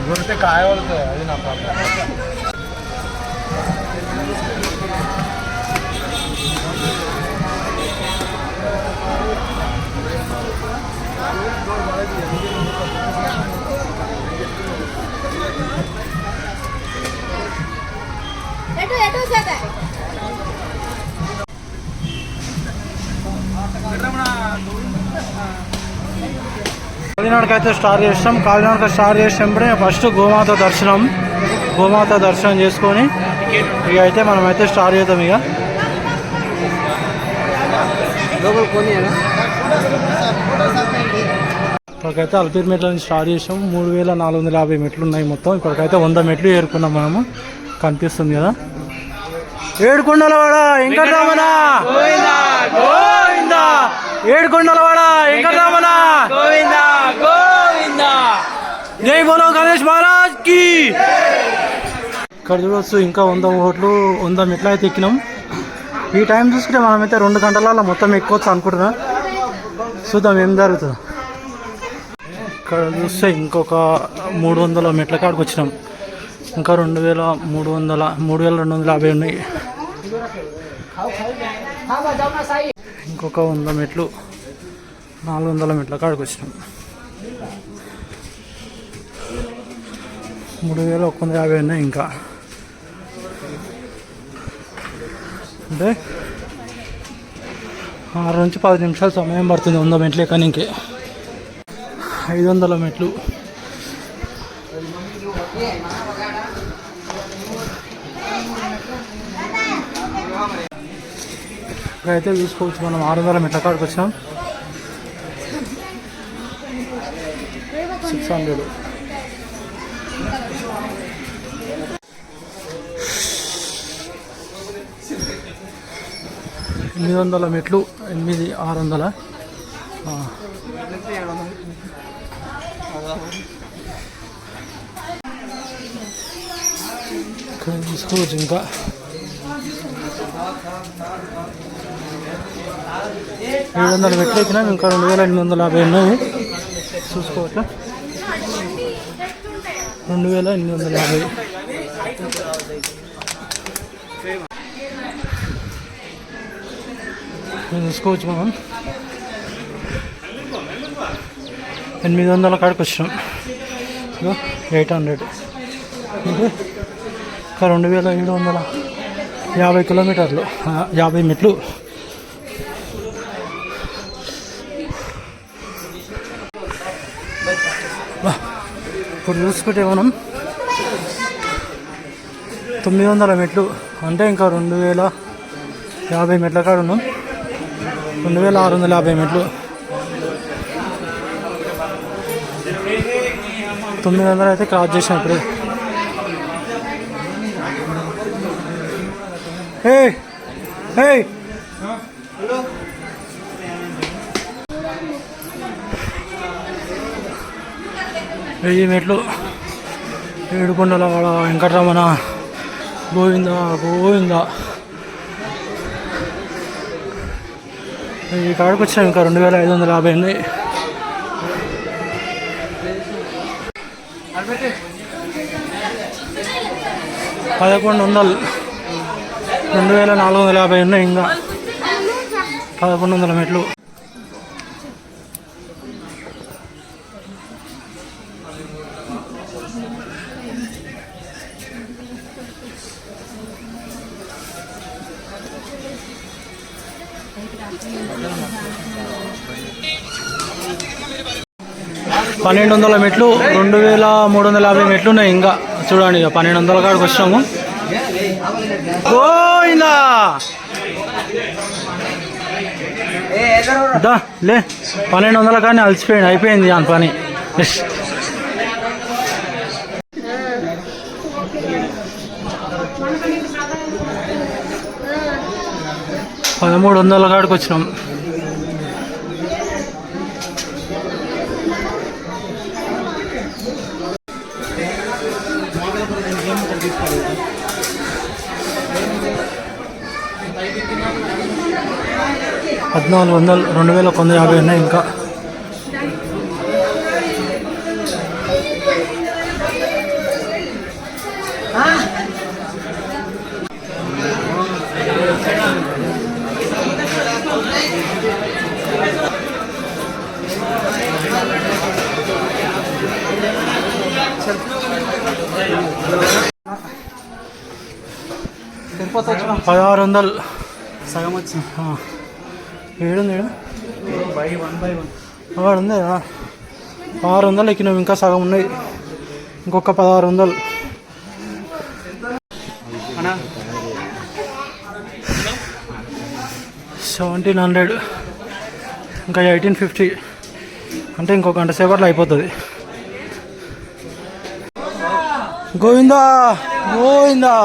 గురితే కాయ వలుతాయి, అది నా ప్రాబ్లం. కాకినాడకైతే స్టార్ట్ చేస్తాం. కాకినాడకి స్టార్ట్ చేసినప్పుడే ఫస్ట్ గోమాత దర్శనం చేసుకొని ఇక అయితే మనమైతే స్టార్ట్ చేద్దాం. ఇక ఇప్పటికైతే అల్పీర్ మెట్ల నుంచి స్టార్ట్ చేసాం. 3450 మెట్లు ఉన్నాయి మొత్తం. ఇప్పటికైతే 100 మెట్లు ఏరుకున్నాం మనము. కనిపిస్తుంది కదా ఏడుకొండలవాడ వెంకటరమణ గోవిందా, ఏడుకొండలవాడ వెంకటరమణ గోవిందా, జై బోలో గణేష్ మహారాజ్ కి. ఇక్కడ చూడవచ్చు ఇంకా 100 మెట్లు అయితే ఎక్కినాం. ఈ టైం చూసుకుంటే మనమైతే 2 గంటలలో మొత్తం ఎక్కొచ్చు అనుకుంటున్నా. చూద్దాం ఏం జరుగుతుందో. ఇక్కడ చూస్తే ఇంకొక 300 మెట్ల కాడికి వచ్చినాం. ఇంకా 3250 ఉన్నాయి. ఇంకొక 100 మెట్లు 400 మెట్ల కాడికి వచ్చినాం. 3150 ఉన్నాయి. ఇంకా అంటే 6 నుంచి 10 నిమిషాలు సమయం పడుతుంది 100 మెట్లు ఎక్కడానికి. 500 మెట్లు. ఇక్కడైతే చూసుకోవచ్చు మనం 600 మెట్ల కాడికి వచ్చాం. 600 800 మెట్లు 600 ఇక్కడ చూసుకోవచ్చు. ఇంకా 700 మెట్లు ఎక్కినా ఇంకా 2850 ఉన్నాయి. చూసుకోవచ్చు 2850. చూసుకోవచ్చు మనం 800 కాడికి వచ్చినాం. 800 ఇంకా 2750 కిలోమీటర్లు 50 మెట్లు. ఇప్పుడు చూసుకుంటే మనం 900 మెట్లు అంటే ఇంకా 2050 మెట్ల కాడ ఉన్నాం. 2650 మెట్లు. 900 అయితే క్రాస్ చేసాం ఇప్పుడు. హే 1000 మెట్లు. ఏడుకొండలవాడ వెంకటరమణ గోవిందా. ఈ కాడికి వచ్చినాం. ఇంకా 2550 ఉన్నాయి. 1100 2450 ఉన్నాయి. ఇంకా 1100 మెట్లు. పన్నెండు 1200 మెట్లు 2350 మెట్లు ఉన్నాయి. ఇంకా చూడండి ఇక 1200 కాడికి వచ్చినాము. గోవిందా లే 1200 కానీ అయిపోయింది దాని పని. $1300 కాడికి వచ్చినాం. $1400 2150 ఉన్నాయి ఇంకా. తిరుపతి వచ్చిన 1600 సగం వచ్చిన. ఏడుంది బై వన్ ఉంది. 600 ఎక్కినాం, ఇంకా సగం ఉన్నాయి, ఇంకొక 1600. 1700, ఇంకా 1850, అంటే ఇంకొక గంట సేపట్లో అయిపోతుంది. గోవిందా గోవిందా.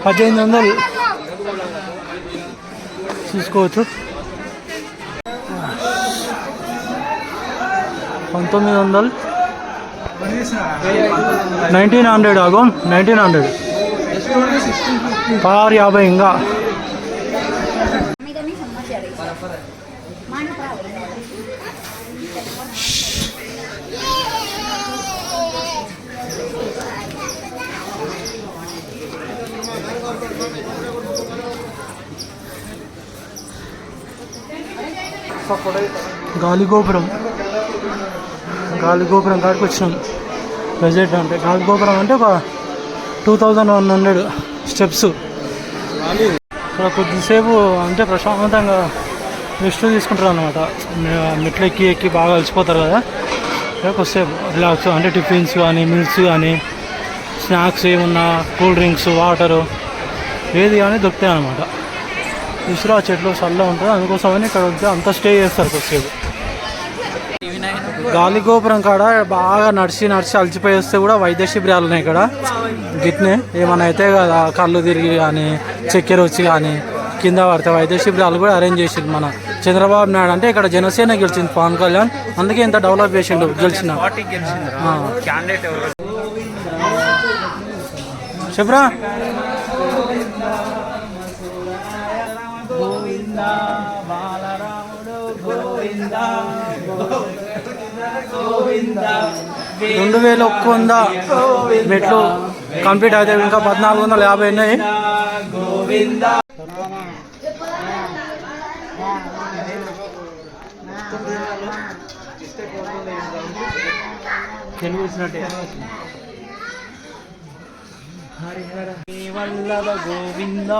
1800 చూసుకోవచ్చు. 1900, 1900 ఆగో 1900, 1650 ఇంకా. గాలిగోపురం కాడికి వచ్చినాం. బడ్జెట్ అంటే గాలిగోపురం అంటే ఒక 2100 స్టెప్స్. ఇక్కడ కొద్దిసేపు అంటే ప్రశాంతంగా రెస్ట్ తీసుకుంటారు అన్నమాట. మెట్లు ఎక్కి బాగా అలసిపోతారు కదా, కొద్దిసేపు రిలాక్స్ అంటే టిఫిన్స్ కానీ మిల్స్ కానీ స్నాక్స్ ఏమున్నా కూల్ డ్రింక్స్ వాటరు ఏది కానీ దొరుకుతాయి అన్నమాట. విసురా చెట్లు చల్లగా ఉంటుంది, అందుకోసమని ఇక్కడ వచ్చి అంతా స్టే చేస్తారు కొద్దిసేపు. గాలిగోపురం కాడ బాగా నడిచి అలసిపోయి వస్తే కూడా వైద్య శిబిరాలు ఉన్నాయి ఇక్కడ. గిట్నే ఏమన్నా అయితే కదా కళ్ళు తిరిగి కానీ చక్కెర వచ్చి కానీ కింద పడితే వైద్య శిబిరాలు కూడా అరేంజ్ చేసిండు మన చంద్రబాబు నాయుడు. అంటే ఇక్కడ జనసేన గెలిచింది పవన్ కళ్యాణ్, అందుకే ఇంత డెవలప్ చేసిండు గెలిచిన. చెప్పరా గోవిందా బాలరాముడు గోవిందా 2001 మెట్లు కంప్లీట్ అయితే ఇంకా 1450 ఉన్నాయి. తెలుగు వచ్చినట్టే. హరిహర వల్లభ గోవింద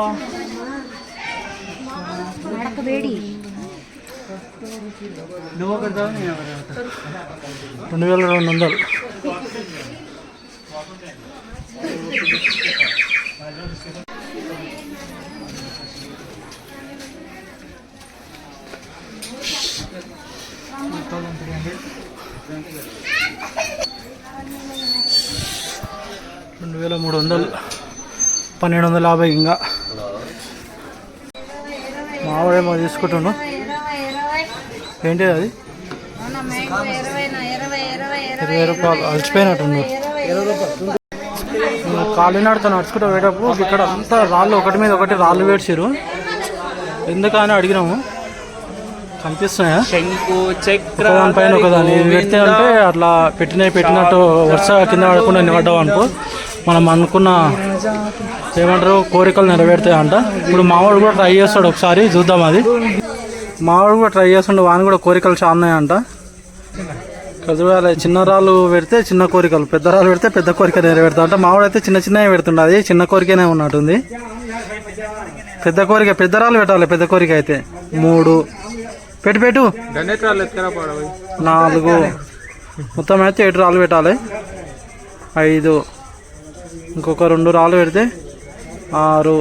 2200 2300 1250 ఇంకా. మావాడేమో తీసుకుంటుండు. ఏంటి అది? 20 రూపాయలు. అలసిపోయినట్టు కాలినాడుతో నడుచుకుంటూ పోయేటప్పుడు ఇక్కడ అంతా రాళ్ళు ఒకటి మీద ఒకటి రాళ్ళు వేడ్చారు. ఎందుకని అడిగినాము, కనిపిస్తున్నాయా పైన ఒకదాన్ని పెడితే అంటే అట్లా పెట్టినట్టు వరుస కింద పడకుండా నిలబడ్డావు అనుకో, మనం అనుకున్న ఏమంటారు కోరికలు నెరవేరుతాయి అంట. ఇప్పుడు మావాడు కూడా ట్రై చేస్తాడు, ఒకసారి చూద్దాం. అది మావాడు కూడా ట్రై చేస్తుండే, వాని కూడా కోరికలు చాలా ఉన్నాయంట. చిన్న రాళ్ళు పెడితే చిన్న కోరికలు, పెద్ద రాళ్ళు పెడితే పెద్ద కోరిక నెరవేరుతా అంట. మావాడు అయితే చిన్నవి పెడుతుండే, అది చిన్న కోరికనే ఉన్నట్టుంది. పెద్ద కోరిక పెద్ద రాళ్ళు పెట్టాలి. పెద్ద కోరిక అయితే 3 పెట్టు 4 మొత్తం అయితే 7 రాళ్ళు పెట్టాలి. 5 ఇంకొక 2 రాళ్ళు పెడితే 6,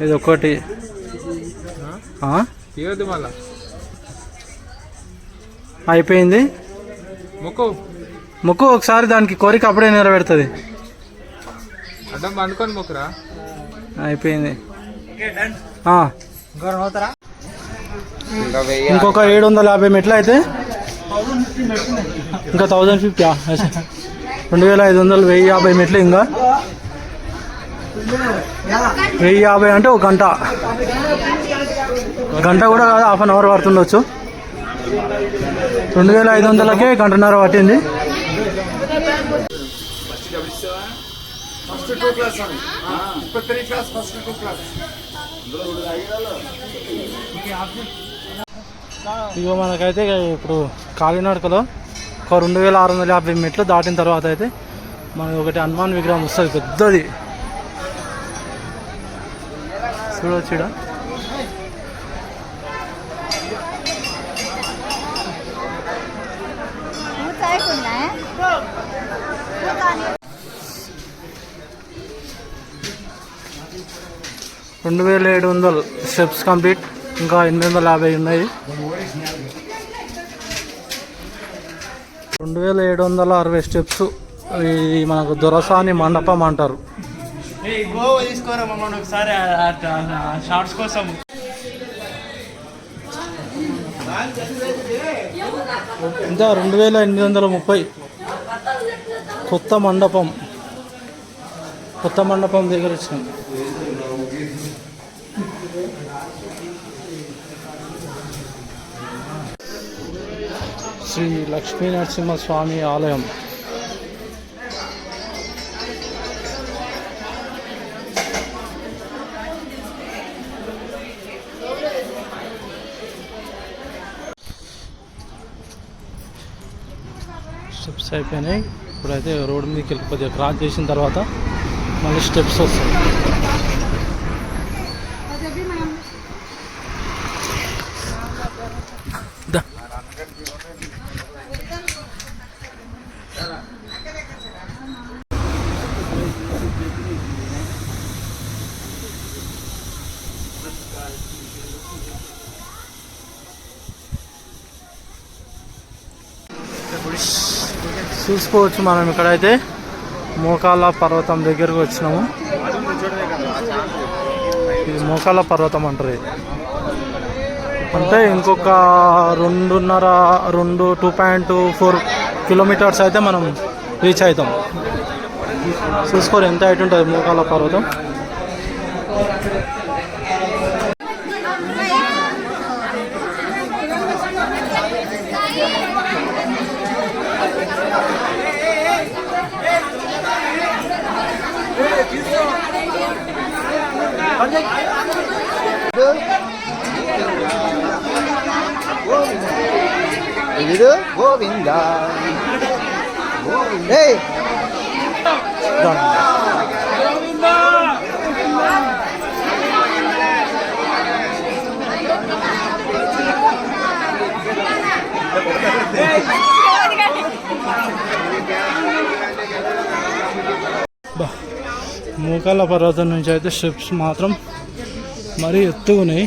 ఇది 1, తీయొద్దు మళ్ళా. అయిపోయింది. మొక్కు ఒకసారి, దానికి కోరిక అప్పుడే నెరవేరుతుంది. అడ్డం పండుకొని మొక్కురా. అయిపోయింది. ఇంకొక 750 మెట్లు అయితే ఇంకా 1050 2500 1050 మెట్లు. ఇంకా 1050 అంటే ఒక గంట కూడా కాదు, హాఫ్ అన్ అవర్ పడుతుండొచ్చు. 2500కే గంటన్నర పట్టింది. ఇగో మనకైతే ఇప్పుడు కాలినడకలో ఒక 2650 మెట్లు దాటిన తర్వాత అయితే మనకి ఒకటి హనుమాన్ విగ్రహం వస్తుంది, పెద్దది. చూడొచ్చు ఇక్కడ. రెండు 2700 స్టెప్స్ కంప్లీట్. ఇంకా 850 ఉన్నాయి. 2760 స్టెప్స్. ఇది మనకు దొరసాని మండపం అంటారు. తీసుకోరా మమ్మల్ని ఒకసారి షార్ట్స్ కోసం. ఇంకా 2830 కొత్త మండపం దగ్గర వచ్చినాం. శ్రీ లక్ష్మీ నరసింహస్వామి ఆలయం. స్టెప్స్ అయిపోయినాయి. ఇప్పుడైతే రోడ్డు మీదకి వెళ్ళి కొద్దిగా క్రాస్ చేసిన తర్వాత మళ్ళీ స్టెప్స్ వస్తాయి. చూసుకోవచ్చు మనం ఇక్కడైతే మోకాళ్ళ పర్వతం దగ్గరకు వచ్చినాము. ఇది మోకాళ్ళ పర్వతం అంటారు. అంటే ఇంకొక 2.4 కిలోమీటర్స్ అయితే మనం రీచ్ అవుతాం. చూసుకోరు ఎంత హైట్ ఉంటుంది మోకాళ్ళ పర్వతం. గోవింద మోకాళ్ళ పర్వతం నుంచి అయితే స్టెప్స్ మాత్రం మరీ ఎత్తుగా ఉన్నాయి.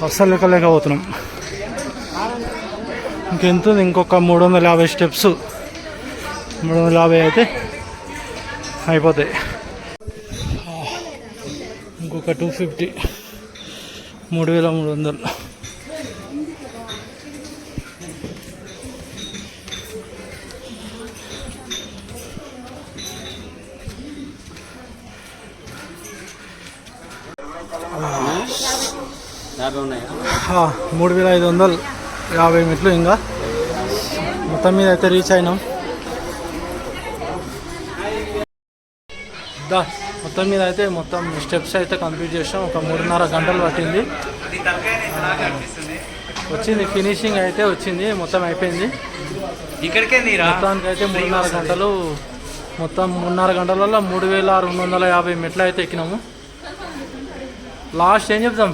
అస్సలు లెక్కలేకపోతున్నాం. ఇంకెంత, ఇంకొక 350 స్టెప్స్, 350 అయితే అయిపోతాయి. ఇంకొక 250, 3300. ఉన్నాయి 3550 మెట్లు. ఇంకా మొత్తం మీద అయితే రీచ్ అయినాం. మొత్తం మీద అయితే మొత్తం స్టెప్స్ అయితే కంప్లీట్ చేసాం. ఒక 3.5 గంటలు పట్టింది. వచ్చింది ఫినిషింగ్ అయితే వచ్చింది, మొత్తం అయిపోయింది. మొత్తానికి అయితే 3.5 గంటలు, మొత్తం 3.5 గంటలలో 3650 మెట్లు అయితే ఎక్కినాము. లాస్ట్ ఏం చెప్తాం?